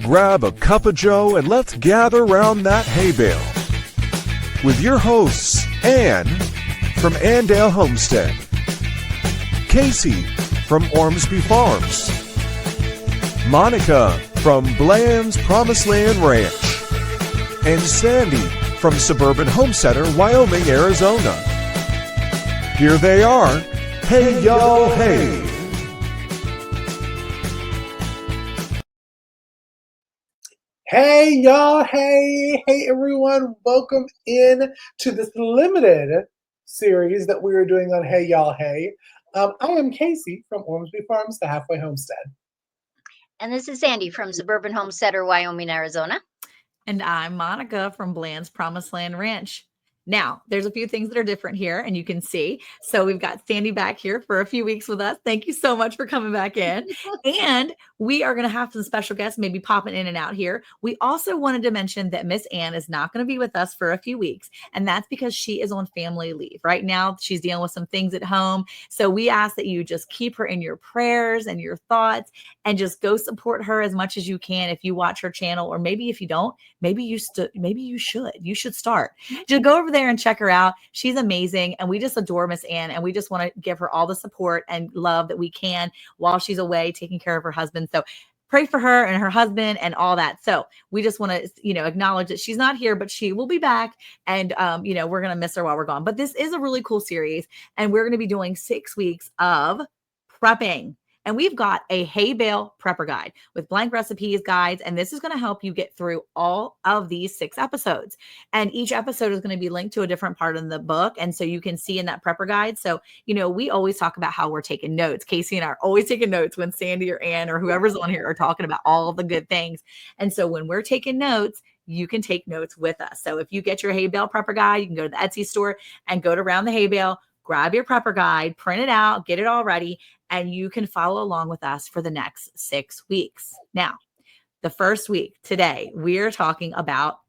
Grab a cup of joe and let's gather round that hay bale. With your hosts, Ann from Andale Homestead, Casey from Ormsby Farms, Monica from Bland's Promised Land Ranch, and Sandy from Suburban Homesteader, Wyoming, Arizona. Here they are. Hey, y'all, hey. Hey, y'all. Hey, everyone. Welcome in to this limited series that we are doing on Hey, y'all. Hey. I am Casey from Ormsby Farms, the Halfway Homestead. And this is Sandy from Suburban Homesteader, Wyoming, Arizona. And I'm Monica from Bland's Promised Land Ranch. Now, there's a few things that are different here, and you can see. So we've got Sandy back here for a few weeks with us. Thank you so much for coming back in. And we are going to have some special guests maybe popping in and out here. We also wanted to mention that Miss Ann is not going to be with us for a few weeks, and that's because she is on family leave. Right now, she's dealing with some things at home. So we ask that you just keep her in your prayers and your thoughts, and just go support her as much as you can if you watch her channel, or maybe if you don't, maybe you should start. Just go over there and check her out. She's amazing, and we just adore Miss Ann, and we just want to give her all the support and love that we can while she's away taking care of her husband. So pray for her and her husband and all that. So we just want to, acknowledge that she's not here, but she will be back, and we're going to miss her while we're gone. But this is a really cool series, and we're going to be doing 6 weeks of prepping. And we've got a hay bale prepper guide with blank recipes, guides, and this is going to help you get through all of these 6 episodes. And each episode is going to be linked to a different part in the book. And so you can see in that prepper guide. So, we always talk about how we're taking notes. Casey and I are always taking notes when Sandy or Ann or whoever's on here are talking about all of the good things. And so when we're taking notes, you can take notes with us. So if you get your hay bale prepper guide, you can go to the Etsy store and go to Around the Hay Bale, grab your prepper guide, print it out, get it all ready, and you can follow along with us for the next 6 weeks. Now, the first week, today, we're talking about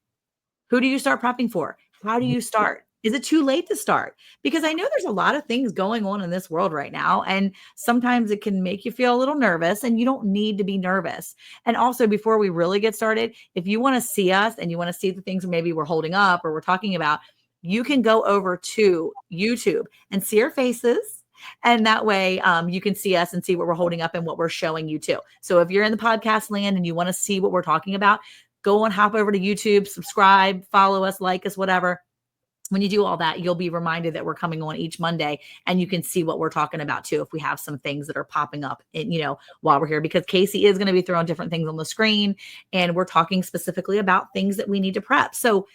who do you start prepping for? How do you start? Is it too late to start? Because I know there's a lot of things going on in this world right now, and sometimes it can make you feel a little nervous, and you don't need to be nervous. And also, before we really get started, if you want to see us and you want to see the things maybe we're holding up or we're talking about, you can go over to YouTube and see our faces. And that way you can see us and see what we're holding up and what we're showing you too. So if you're in the podcast land and you want to see what we're talking about, go and hop over to YouTube, subscribe, follow us, like us, whatever. When you do all that, you'll be reminded that we're coming on each Monday, and you can see what we're talking about too. If we have some things that are popping up while we're here, because Casey is going to be throwing different things on the screen, and we're talking specifically about things that we need to prep. So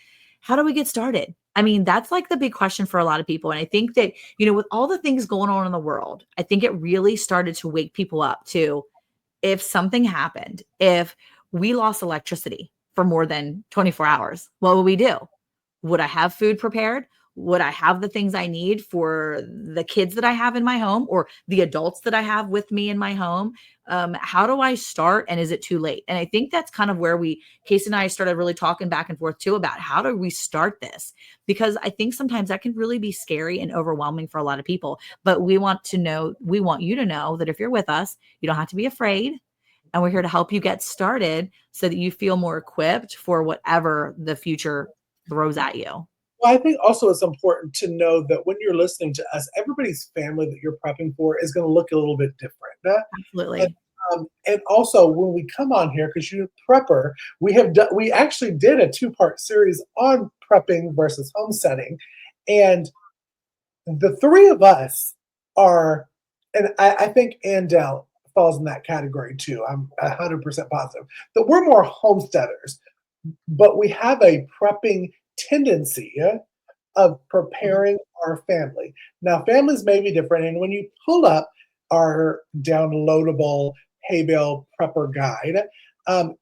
how do we get started? I mean, that's like the big question for a lot of people. And I think that, with all the things going on in the world, I think it really started to wake people up to, if something happened, if we lost electricity for more than 24 hours, what would we do? Would I have food prepared? Would I have the things I need for the kids that I have in my home, or the adults that I have with me in my home? How do I start, and is it too late? And I think that's kind of where Casey and I started really talking back and forth too about how do we start this? Because I think sometimes that can really be scary and overwhelming for a lot of people. But we want you to know that if you're with us, you don't have to be afraid. And we're here to help you get started so that you feel more equipped for whatever the future throws at you. Well, I think also it's important to know that when you're listening to us, everybody's family that you're prepping for is going to look a little bit different. Absolutely. And also when we come on here, because you're a prepper, we actually did a 2-part series on prepping versus homesteading. And the 3 of us are, and I think Andale falls in that category too. I'm 100% positive that we're more homesteaders, but we have a prepping tendency of preparing our family. Now, families may be different, and when you pull up our downloadable hay bale prepper guide,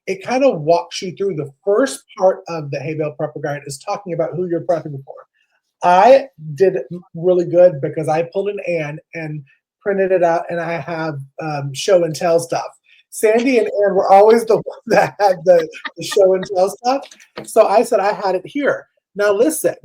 it kind of walks you through the first part of the hay bale prepper guide is talking about who you're prepping for. I did really good because I pulled an Ann and printed it out, and I have show and tell stuff. Sandy and Ann were always the ones that had the show and tell stuff. So I said I had it here. Now listen,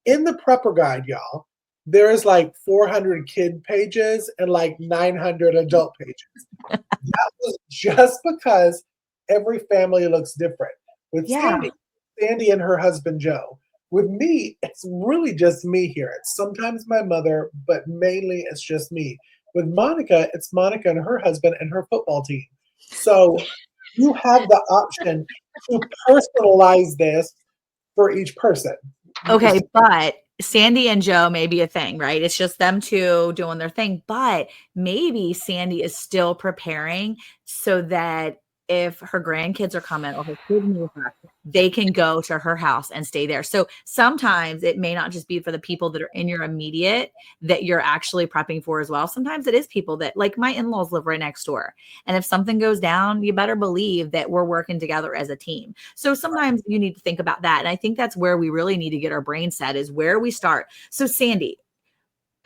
in the prepper guide, y'all, there's like 400 kid pages and like 900 adult pages. That was just because every family looks different. With Yeah. Sandy and her husband Joe. With me, it's really just me here. It's sometimes my mother, but mainly it's just me. With Monica, it's Monica and her husband and her football team. So you have the option to personalize this for each person. Okay, but Sandy and Joe may be a thing, right? It's just them two doing their thing, but maybe Sandy is still preparing so that if her grandkids are coming or her kids move her, they can go to her house and stay there. So sometimes it may not just be for the people that are in your immediate that you're actually prepping for as well. Sometimes it is people that, like, my in-laws live right next door. And if something goes down, you better believe that we're working together as a team. So sometimes you need to think about that. And I think that's where we really need to get our brain set, is where we start. So Sandy,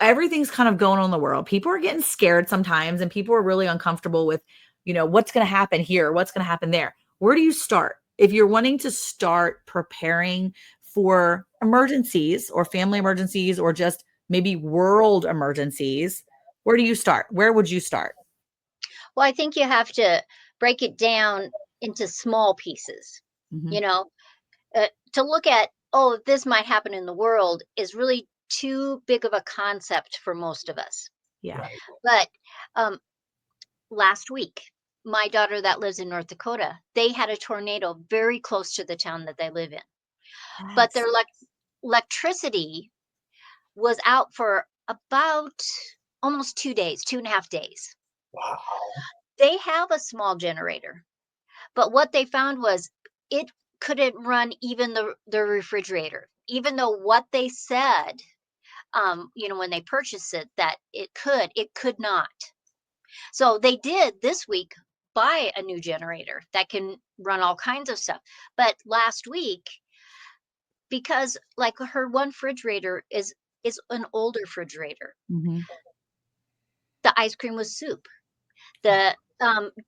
everything's kind of going on in the world. People are getting scared sometimes, and people are really uncomfortable with, what's going to happen here, what's going to happen there. Where do you start? If you're wanting to start preparing for emergencies or family emergencies or just maybe world emergencies, where do you start? Where would you start? Well, I think you have to break it down into small pieces. Mhm. You know, to look at, oh, this might happen in the world is really too big of a concept for most of us. Yeah. Right. But last week, my daughter that lives in North Dakota, they had a tornado very close to the town that they live in. But their electricity was out for about almost 2 days, 2.5 days. Wow. They have a small generator, but what they found was it couldn't run even the refrigerator, even though what they said, when they purchased it, that it could not. So they did this week buy a new generator that can run all kinds of stuff. But last week, because like her one refrigerator is an older refrigerator, Mhm. the ice cream was soup. The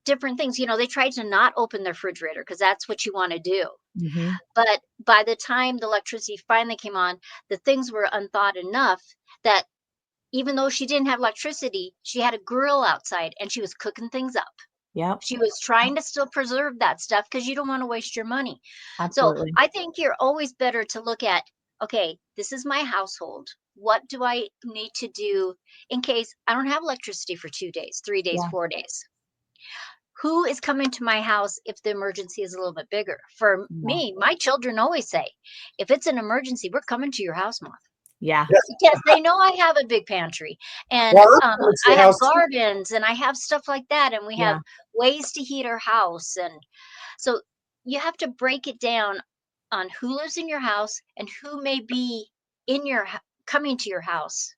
different things, they tried to not open their refrigerator because that's what you want to do. Mhm. But by the time the electricity finally came on, the things were unthawed enough that even though she didn't have electricity, she had a grill outside and she was cooking things up. Yep. She was trying to still preserve that stuff because you don't want to waste your money. So Absolutely. I think you're always better to look at, okay, this is my household. What do I need to do in case I don't have electricity for 2 days, 3 days, Yeah. 4 days? Who is coming to my house if the emergency is a little bit bigger? For Yeah. me, my children always say, if it's an emergency, we're coming to your house, Mom. Yeah. Because they know I have a big pantry and Well, I'm coming to I your have house too. gardens and I have stuff like that. And we have Yeah. ways to heat our house. And so you have to break it down on who lives in your house and who may be coming to your house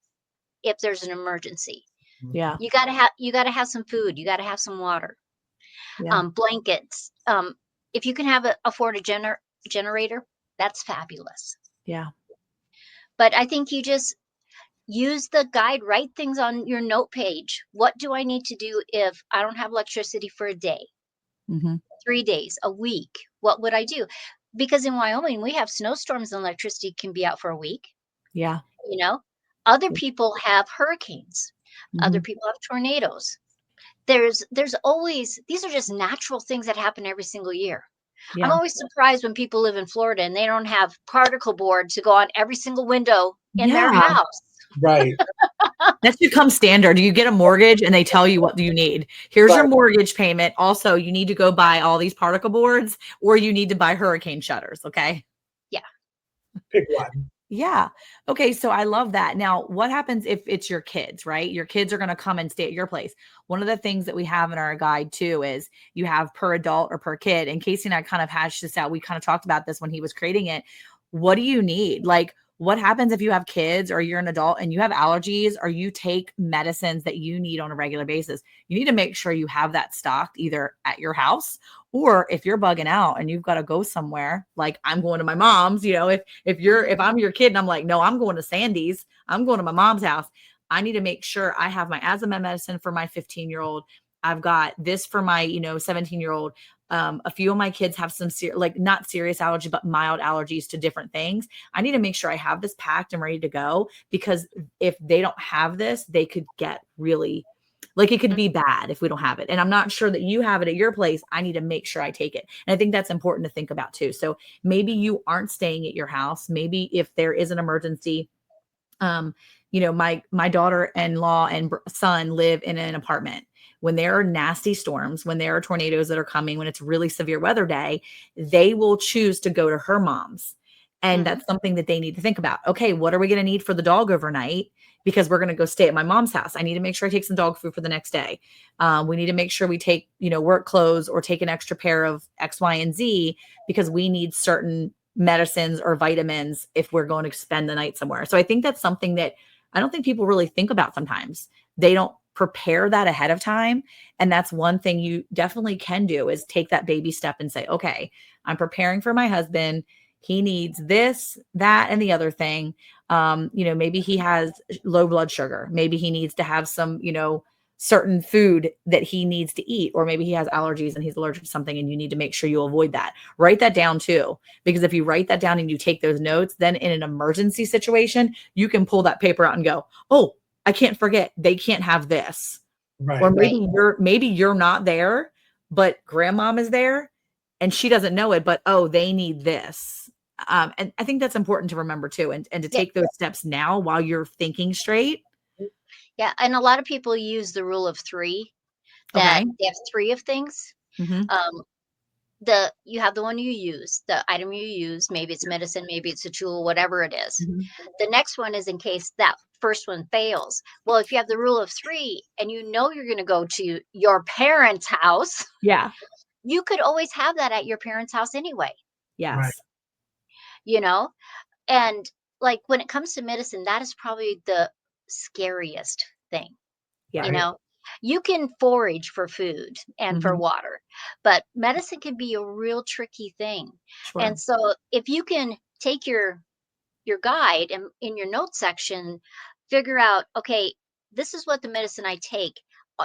if there's an emergency. Yeah. You gotta have some food. You gotta have some water, Yeah. blankets. If you can afford a generator, that's fabulous. Yeah. But I think you just use the guide, write things on your note page. What do I need to do if I don't have electricity for a day, Mhm. 3 days, a week? What would I do? Because in Wyoming, we have snowstorms and electricity can be out for a week. Yeah. You know, other people have hurricanes, other Mhm. people have tornadoes. There's always, these are just natural things that happen every single year. I'm Yeah. always surprised when people live in Florida and they don't have particle board to go on every single window in their Yeah. house. Right. That's become standard. You get a mortgage and they tell you what you need. Here's your Right. mortgage payment. Also, you need to go buy all these particle boards or you need to buy hurricane shutters. Okay. Yeah. Pick one. Yeah. Okay. So I love that. Now, what happens if it's your kids, right? Your kids are going to come and stay at your place. One of the things that we have in our guide too is you have per adult or per kid. And Casey and I kind of hashed this out. We kind of talked about this when he was creating it. What do you need? Like, what happens if you have kids or you're an adult and you have allergies or you take medicines that you need on a regular basis? You need to make sure you have that stocked either at your house or if you're bugging out and you've got to go somewhere, like I'm going to my mom's, if I'm your kid and I'm like, no, I'm going to Sandy's, I'm going to my mom's house. I need to make sure I have my asthma medicine for my 15-year-old. I've got this for my, 17-year-old. A few of my kids have some like not serious allergy, but mild allergies to different things. I need to make sure I have this packed and ready to go, because if they don't have this, they could get really, like, it could be bad if we don't have it. And I'm not sure that you have it at your place. I need to make sure I take it. And I think that's important to think about too. So maybe you aren't staying at your house. Maybe if there is an emergency, my daughter-in-law and son live in an apartment. When there are nasty storms, when there are tornadoes that are coming, when it's really severe weather day, they will choose to go to her mom's. And that's something that they need to think about. Okay, what are we going to need for the dog overnight? Because we're going to go stay at my mom's house. I need to make sure I take some dog food for the next day. We need to make sure we take, work clothes or take an extra pair of X, Y, and Z, because we need certain medicines or vitamins if we're going to spend the night somewhere. So I think that's something that I don't think people really think about sometimes. They don't prepare that ahead of time. And that's one thing you definitely can do, is take that baby step and say, okay, I'm preparing for my husband. He needs this, that, and the other thing. Maybe he has low blood sugar. Maybe he needs to have some, certain food that he needs to eat, or maybe he has allergies and he's allergic to something, and you need to make sure you avoid that. Write that down too, because if you write that down and you take those notes, then in an emergency situation, you can pull that paper out and go, oh, I can't forget, they can't have this. Right. Or maybe you're not there, but grandmom is there and she doesn't know it, but oh, they need this. And I think that's important to remember too, and to take those steps now while you're thinking straight. Yeah. And a lot of people use the rule of three, that Okay. they have three of things. Mm-hmm. You have the one you use, the item you use, maybe it's medicine, maybe it's a tool, whatever it is. Mm-hmm. The next one is in case that first one fails. Well, if you have the rule of three and you're going to go to your parents' house, Yeah. you could always have that at your parents' house anyway, Right. Yes. you know? And like when it comes to medicine, that is probably the scariest thing. Yeah. You know, you can forage for food and for Mm-hmm. water, but medicine can be a real tricky thing. Sure. And so if you can take your guide and in your notes section, figure out, okay, this is what the medicine I take.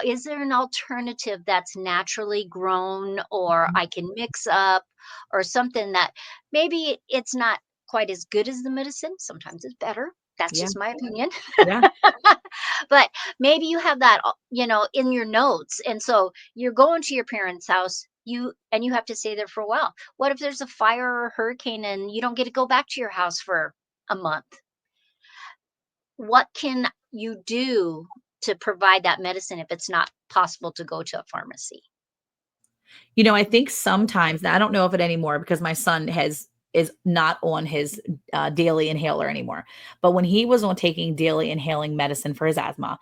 Is there an alternative that's naturally grown, or Mhm. I can mix up, or something that maybe it's not quite as good as the medicine? Sometimes it's better. That's Yeah. just my opinion. Yeah. But maybe you have that, in your notes. And so you're going to your parents' house, you have to stay there for a while. What if there's a fire or a hurricane and you don't get to go back to your house for a month? What can you do to provide that medicine if it's not possible to go to a pharmacy? I think sometimes, now I don't know if it anymore, because my son is not on his daily inhaler anymore. But when he was on taking daily inhaling medicine for his asthma,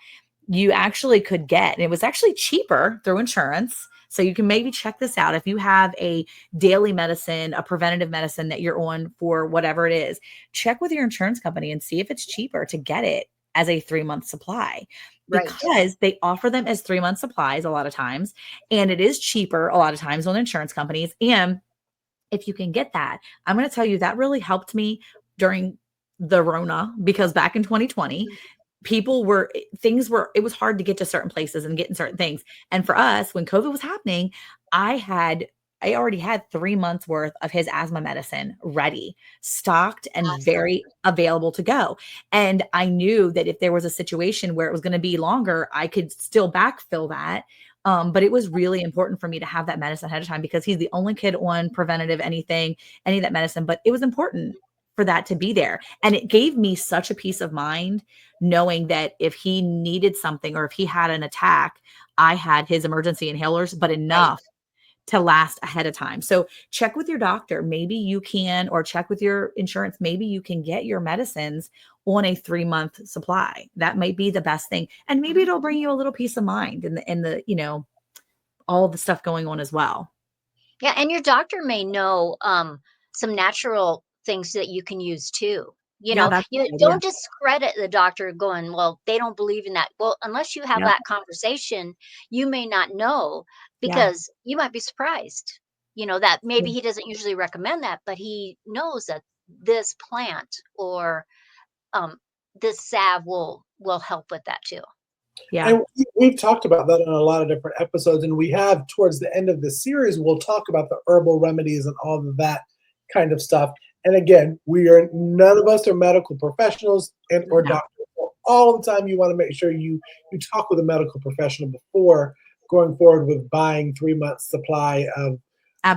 you actually could get, and it was actually cheaper through insurance. So you can maybe check this out. If you have a daily medicine, a preventative medicine that you're on for whatever it is, check with your insurance company and see if it's cheaper to get it as a 3-month supply, Right. because they offer them as 3-month supplies a lot of times. And it is cheaper a lot of times on insurance companies. And if you can get that, I'm going to tell you that really helped me during the Rona, because back in 2020, it was hard to get to certain places and get in certain things. And for us, when COVID was happening, I already had 3 months worth of his asthma medicine ready, stocked, and Awesome. very available to go. And I knew that if there was a situation where it was going to be longer, I could still backfill that. But it was really important for me to have that medicine ahead of time, because he's the only kid on preventative any of that medicine. But it was important for that to be there. And it gave me such a peace of mind knowing that if he needed something or if he had an attack, I had his emergency inhalers, but Right. enough to last ahead of time. So check with your doctor. Maybe you can, or check with your insurance. Maybe you can get your medicines on a 3-month supply. That might be the best thing. And maybe it'll bring you a little peace of mind in all the stuff going on as well. Yeah, and your doctor may know some natural things that you can use too. Yeah, that's a You good idea. don't discredit the doctor going, well, they don't believe in that. Well, unless you have Yep. that conversation, you may not know, Yeah. because you might be surprised. That maybe he doesn't usually recommend that, but he knows that this plant or um, this salve will help with that too. Yeah. And we've talked about that on a lot of different episodes, and we have towards the end of the series, we'll talk about the herbal remedies and all of that kind of stuff. And again, none of us are medical professionals or No. doctors. So all the time, you want to make sure you talk with a medical professional before going forward with buying 3 months supply of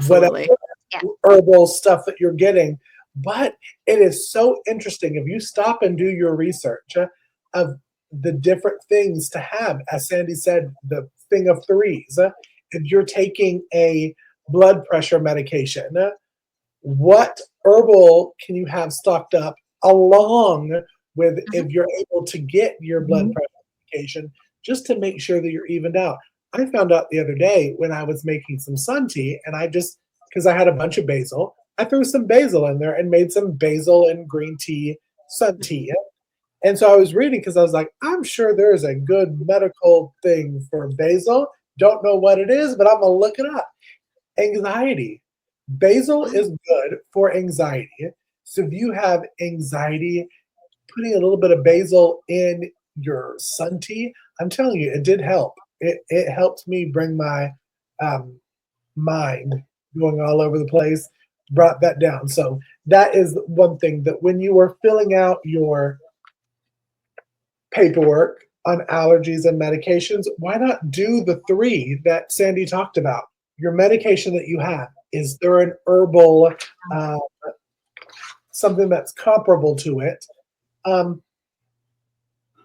whatever Absolutely. Yeah. herbal stuff that you're getting. But it is so interesting if you stop and do your research of the different things to have. As Sandy said, the thing of threes. If you're taking a blood pressure medication, what herbal can you have stocked up along with if you're able to get your blood Mhm. pressure medication, just to make sure that you're evened out. I found out the other day when I was making some sun tea, and because I had a bunch of basil, I threw some basil in there and made some basil and green tea sun tea. And so I was reading because I was like, I'm sure there's a good medical thing for basil. Don't know what it is, but I'm gonna look it up. Anxiety. Basil Oh, is good for anxiety. So if you have anxiety, putting a little bit of basil in your sun tea, I'm telling you, it did help. It helped me bring my um, mind going all over the place, brought that down. So that is one thing that when you are filling out your paperwork on allergies and medications, why not do the three that Sandy talked about? Your medication that you have, is there an herbal, uh, something that's comparable to it? Um,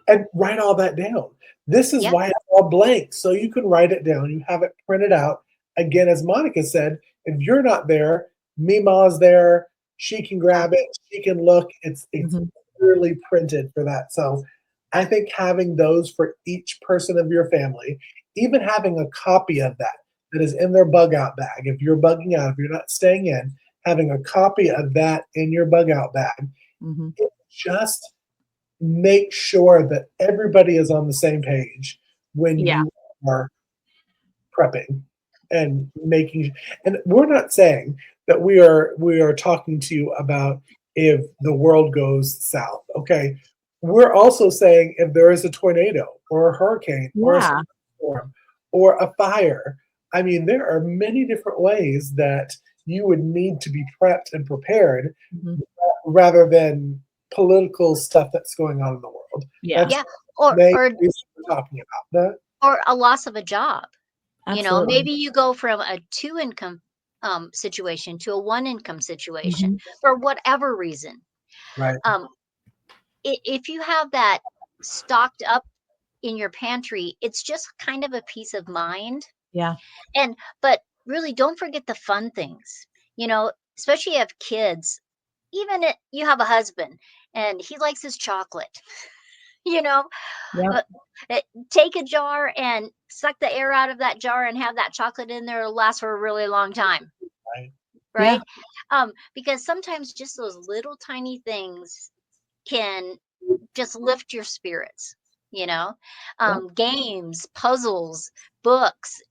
and write all that down. This is yeah. why it's all blank, so you can write it down. You have it printed out. Again, as Monica said, if you're not there, Mima's there. She can grab it. She can look. It's Mhm. clearly printed for that. So I think having those for each person of your family, even having a copy of that is in their bug out bag. If you're bugging out, if you're not staying in, having a copy of that in your bug out bag, Mhm. it just make sure that everybody is on the same page when Yeah. you are prepping and making. And we're not saying that we are talking to you about if the world goes south. Okay, we're also saying if there is a tornado or a hurricane or a Yeah. storm or a fire. I mean, there are many different ways that you would need to be prepped and prepared Mhm. rather than political stuff that's going on in the world. Yeah. That's Yeah. Or mainly or what we're talking about. That or a loss of a job. Absolutely. Maybe you go from a two income situation to a one income situation Mhm. for whatever reason. right. Um, if you have that stocked up in your pantry, it's just kind of a peace of mind. Yeah. And but really don't forget the fun things. Especially if you have kids. Even if you have a husband and he likes his chocolate, you know, Yep. uh, take a jar and suck the air out of that jar and have that chocolate in there. It'll last for a really long time, Right. Yeah. right? Because sometimes just those little tiny things can just lift your spirits, you know? Yep. Games, puzzles, books,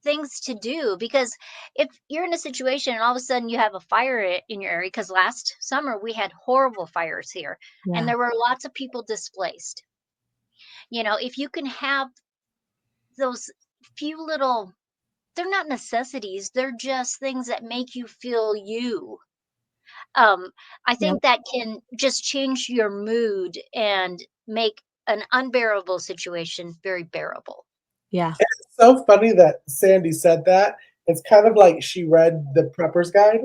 things to do. Because if you're in a situation and all of a sudden you have a fire in your area, because last summer we had horrible fires here and Yeah. there were lots of people displaced. If you can have those few little, they're not necessities, they're just things that make you feel you. I Yep. think that can just change your mood and make an unbearable situation very bearable. Yeah. It's so funny that Sandy said that. It's kind of like she read the prepper's guide,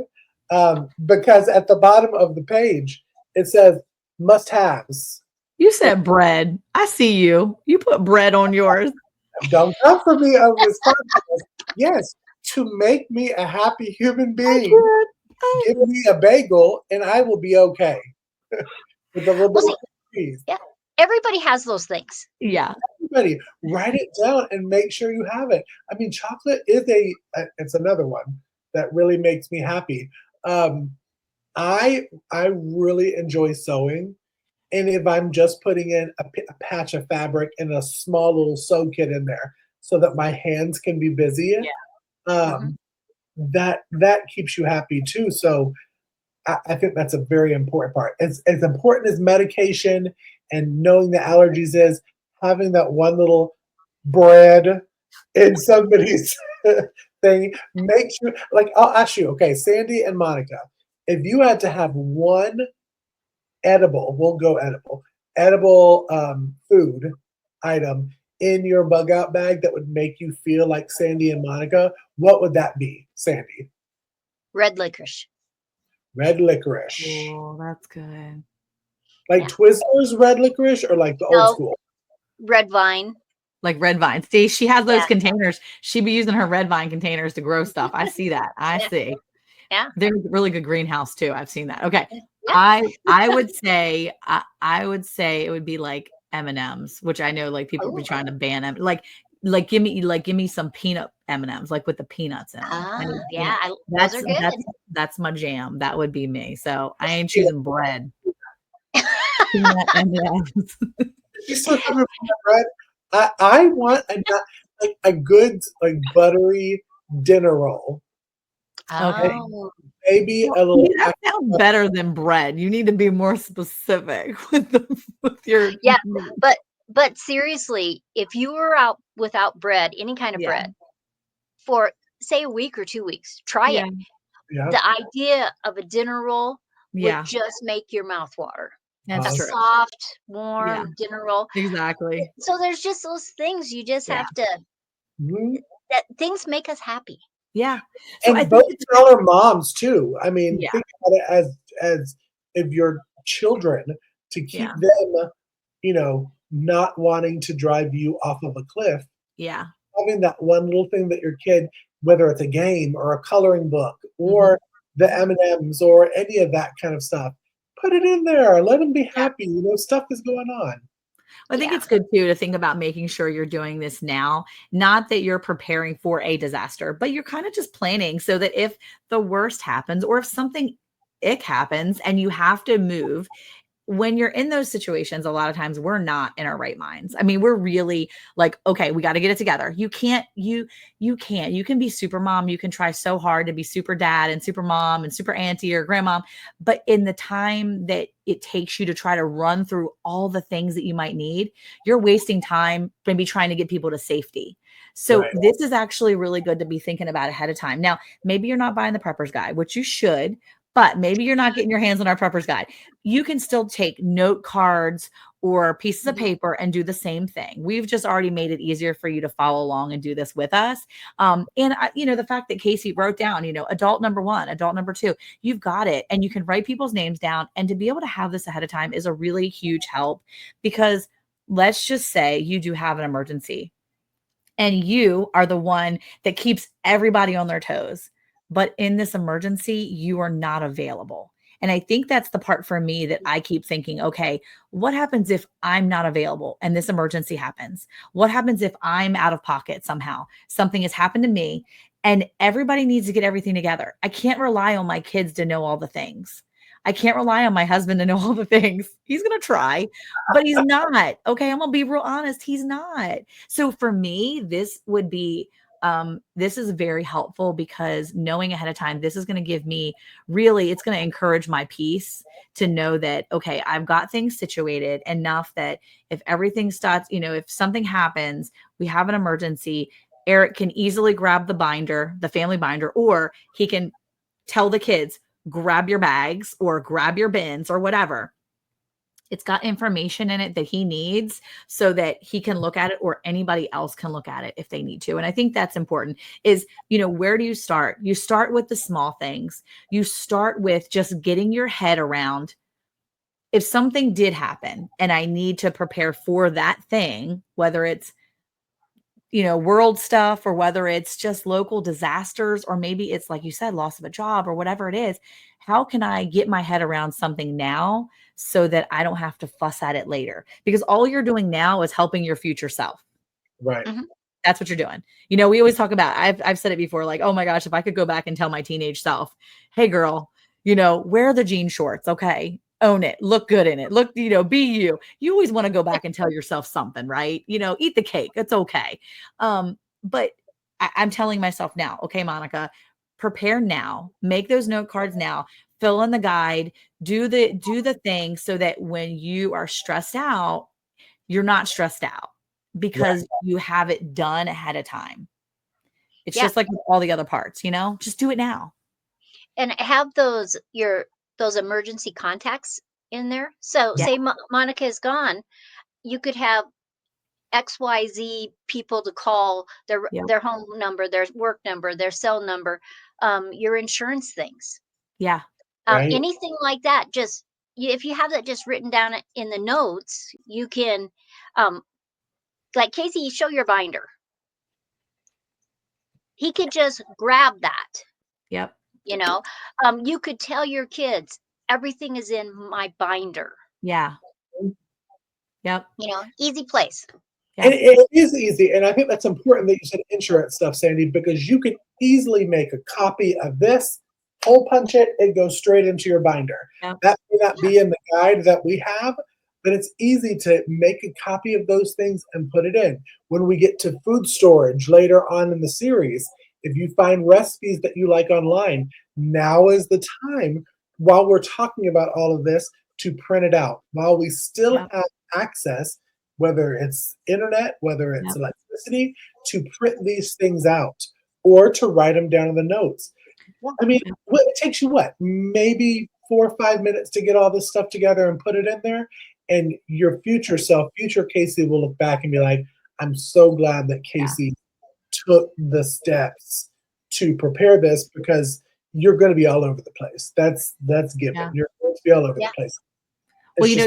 because at the bottom of the page it says must haves. You said bread. I see you. You put bread on yours. Don't come for me on this podcast. Yes, to make me a happy human I being, did. I give me a bagel and I will be okay with a little Well, bit see, of cheese. yeah, everybody has those things. Yeah. Everybody, write it down and make sure you have it. I mean, chocolate is it's another one that really makes me happy. Um, I really enjoy sewing, and if I'm just putting in a patch of fabric and a small little sew kit in there so that my hands can be busy, Yeah. Hmm. um, that keeps you happy too. So I think that's a very important part. As important as medication and knowing the allergies is, having that one little bread in somebody's thing makes you like. I'll ask you, okay, Sandy and Monica, if you had to have one edible, we'll go edible food item in your bug out bag that would make you feel like Sandy and Monica, what would that be, Sandy? Red licorice. Red licorice. Oh, that's good. Like Yeah. Twizzlers red licorice or like the old No, school? red vine. Like red vine. See, she has those Yeah. containers. She'd be using her red vine containers to grow stuff. I see that. I Yeah. see. Yeah. They're a really good greenhouse too. I've seen that. Okay. Yeah. I would say I would say it would be like M&Ms, which I know like people would be Ooh. trying to ban them. Like give me some peanut M&Ms, like with the peanuts in them. I mean, you know, Yeah, those are good. that's my jam. That would be me. So I ain't Yeah. choosing bread. Peanut M&Ms. You still coming from that bread? I want a good like buttery dinner roll. Okay. Oh, Maybe a Well, little that sounds better than bread. You need to be more specific with your yeah. But seriously, if you were out without bread, any kind of yeah. bread, for say a week or 2 weeks, try Yeah. it. yeah. The idea of a dinner roll would Yeah. just make your mouth water. That's A true. soft, Yeah. warm dinner roll. Exactly. So there's just those things you just Yeah. have to Mhm. that things make us happy. Yeah. So I And think both y'all are moms too. I mean, yeah. think about it as if your children to keep Yeah. them, not wanting to drive you off of a cliff, Yeah. having that one little thing that your kid, whether it's a game or a coloring book Mhm. or the M&Ms or any of that kind of stuff, put it in there. Let them be Yeah. happy. Stuff is going on. I think Yeah. it's good too to think about making sure you're doing this now, not that you're preparing for a disaster, but you're kind of just planning so that if the worst happens or if something ick happens and you have to move, when you're in those situations, a lot of times we're not in our right minds. I mean, we're really like, okay, we got to get it together. You can be super mom. You can try so hard to be super dad and super mom and super auntie or grandmom. But in the time that it takes you to try to run through all the things that you might need, you're wasting time maybe trying to get people to safety. So Right. this is actually really good to be thinking about ahead of time. Now, maybe you're not buying the prepper's guide, which you should, but maybe you're not getting your hands on our prepper's guide. You can still take note cards or pieces of Mhm. paper and do the same thing. We've just already made it easier for you to follow along and do this with us. The fact that Casey wrote down, adult number 1, adult number 2, you've got it. And you can write people's names down. And to be able to have this ahead of time is a really huge help because let's just say you do have an emergency and you are the one that keeps everybody on their toes. But in this emergency, you are not available. And I think that's the part for me that I keep thinking, okay, what happens if I'm not available and this emergency happens? What happens if I'm out of pocket somehow? Something has happened to me and everybody needs to get everything together. I can't rely on my kids to know all the things. I can't rely on my husband to know all the things. He's going to try, but he's not. Okay. I'm going to be real honest. He's not. So for me, this is very helpful because knowing ahead of time, this is going to give me it's going to encourage my peace to know that, okay, I've got things situated enough that if everything starts, if something happens, we have an emergency, Eric can easily grab the family binder, or he can tell the kids, grab your bags or grab your bins or whatever. It's got information in it that he needs so that he can look at it or anybody else can look at it if they need to. And I think that's important is, where do you start? You start with the small things. You start with just getting your head around if something did happen and I need to prepare for that thing, whether it's world stuff or whether it's just local disasters, or maybe it's like you said, loss of a job or whatever it is. How can I get my head around something now so that I don't have to fuss at it later? Because all you're doing now is helping your future self. Right. Mhm. That's what you're doing. We always talk about, I've said it before, like, oh my gosh, if I could go back and tell my teenage self, hey girl, wear the jean shorts. Okay. Own it. Look good in it. Look, be you. You always want to go back and tell yourself something, right? Eat the cake. It's okay. But I'm telling myself now, okay, Monica, prepare now, make those note cards now, fill in the guide, do the thing so that when you are stressed out, you're not stressed out because you have it done ahead of time. It's just like with all the other parts, you know, just do it now. And have those emergency contacts in there. So Yeah. say Monica is gone, you could have XYZ people to call, Yep. their home number, their work number, their cell number, your insurance things. Yeah. Right. Anything like that, just if you have that just written down in the notes, you can, like Casey, you show your binder. He could just grab that, Yep. you know. You could tell your kids everything is in my binder. Yeah. Yep. You know, easy place. And it is easy, and I think that's important that you said insurance stuff, Sandy, because you can easily make a copy of this, hole punch it, it goes straight into your binder. Yep. That may not be in the guide that we have, but it's easy to make a copy of those things and put it in. When we get to food storage later on in the series, if you find recipes that you like online, now is the time, while we're talking about all of this, to print it out. While we still have access, whether it's internet, whether it's electricity, to print these things out or to write them down in the notes. I mean, it takes you what? Maybe 4 or 5 minutes to get all this stuff together and put it in there. And your future self, future Casey, will look back and be like, I'm so glad that Casey took the steps to prepare this, because you're going to be all over the place. That's given. Yeah. You're going to be all over the place. Well, you know,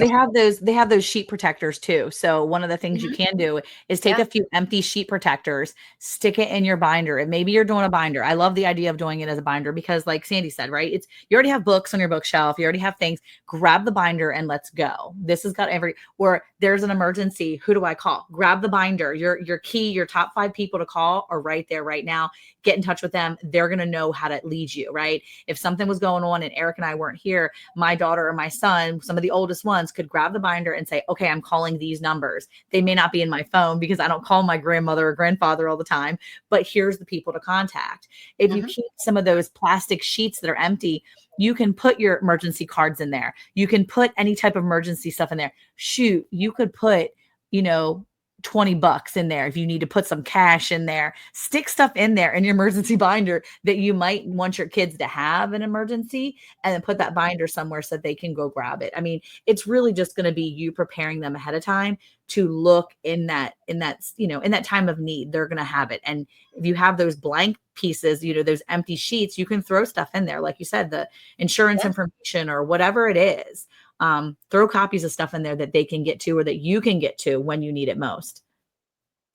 they have those sheet protectors too. So one of the things you can do is take a few empty sheet protectors, stick it in your binder. And maybe you're doing a binder. I love the idea of doing it as a binder because, like Sandy said, right? You already have books on your bookshelf. You already have things. Grab the binder and let's go. This has got or there's an emergency. Who do I call? Grab the binder. Your key, your top 5 people to call are right there right now. Get in touch with them. They're going to know how to lead you, right? If something was going on and Eric and I weren't here, my daughter or my son, some of the oldest ones, could grab the binder and say, okay, I'm calling these numbers. They may not be in my phone because I don't call my grandmother or grandfather all the time, but here's the people to contact. If you keep some of those plastic sheets that are empty, you can put your emergency cards in there. You can put any type of emergency stuff in there. Shoot, you could put, $20 in there if you need to put some cash in there. Stick stuff in there in your emergency binder that you might want your kids to have an emergency, and then put that binder somewhere so that they can go grab it. I mean, it's really just going to be you preparing them ahead of time to look in that time of need. They're going to have it. And if you have those blank pieces, those empty sheets, you can throw stuff in there. Like you said, the insurance information or whatever it is. Throw copies of stuff in there that they can get to or that you can get to when you need it most.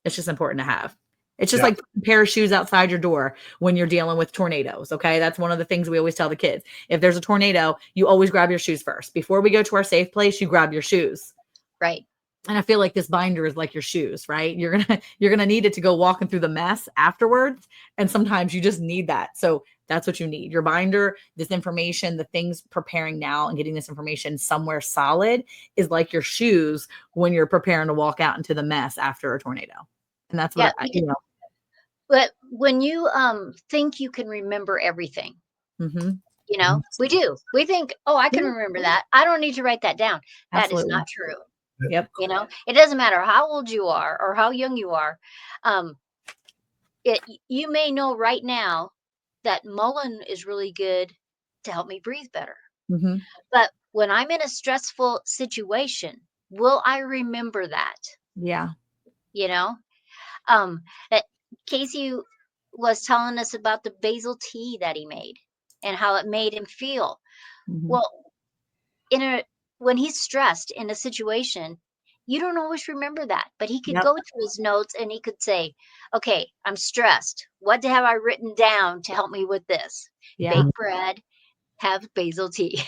It's just important to have. It's just like a pair of shoes outside your door when you're dealing with tornadoes. Okay. That's one of the things we always tell the kids. If there's a tornado, you always grab your shoes first. Before we go to our safe place, you grab your shoes. Right. And I feel like this binder is like your shoes, right? You're going to need it to go walking through the mess afterwards. And sometimes you just need that. So that's what you need. Your binder, this information, the things preparing now and getting this information somewhere solid is like your shoes when you're preparing to walk out into the mess after a tornado. And that's what But when you think you can remember everything, we do. We think, oh, I can remember that. I don't need to write that down. That is not true. Yep. It doesn't matter how old you are or how young you are. You may know right now that Mullen is really good to help me breathe better. But when I'm in a stressful situation, will I remember that? Yeah. Casey was telling us about the basil tea that he made and how it made him feel. Well, when he's stressed in a situation, you don't always remember that, but he could go through his notes and he could say, okay, I'm stressed. What have I written down to help me with this? Bake bread, have basil tea.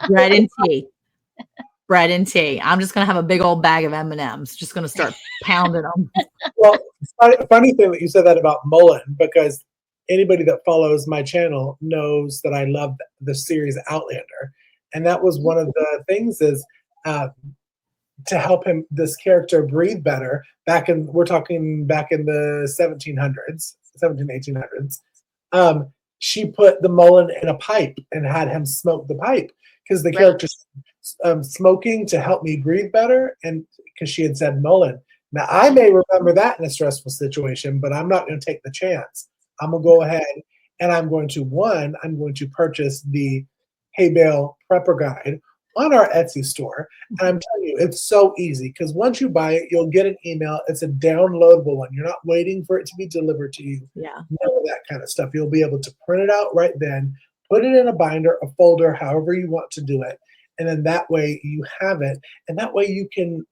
Bread and tea. Bread and tea. I'm just going to have a big old bag of M&Ms. Just going to start pounding them. Well, funny thing that you said that about Mullen, because anybody that follows my channel knows that I love the series Outlander. And that was one of the things is to help this character breathe better we're talking back in the 1800s. she put the mullein in a pipe and had him smoke the pipe because the Right. character's smoking to help me breathe better, and because she had said mullein. Now I may remember that in a stressful situation, but I'm not going to take the chance. I'm gonna go ahead and I'm going to purchase the Hay Bale Prepper Guide on our Etsy store. And I'm telling you, it's so easy because once you buy it, you'll get an email. It's a downloadable one. You're not waiting for it to be delivered to you. Yeah. None of that kind of stuff. You'll be able to print it out right then, put it in a binder, a folder, however you want to do it. And then that way you have it. And that way you can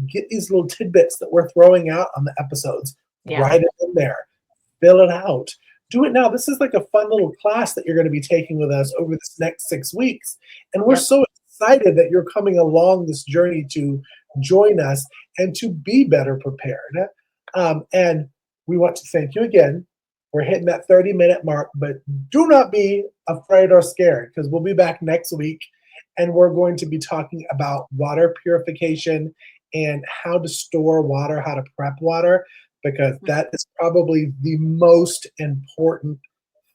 get these little tidbits that we're throwing out on the episodes, Yeah. write it in there, fill it out. Do it now. This is like a fun little class that you're going to be taking with us over this next 6 weeks. And we're Yep. so excited that you're coming along this journey to join us and to be better prepared. And we want to thank you again. We're hitting that 30-minute mark, but do not be afraid or scared because we'll be back next week and we're going to be talking about water purification and how to store water, how to prep water, because that is probably the most important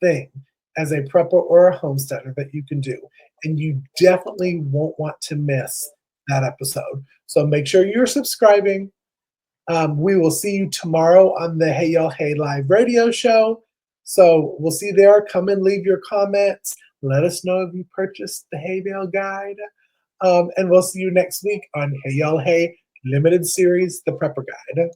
thing as a prepper or a homesteader that you can do. And you definitely won't want to miss that episode. So make sure you're subscribing. We will see you tomorrow on the Hey Y'all Hey Live radio show. So we'll see you there. Come and leave your comments. Let us know if you purchased the Hay Bale Guide. And we'll see you next week on Hey Y'all Hey Limited Series, The Prepper Guide.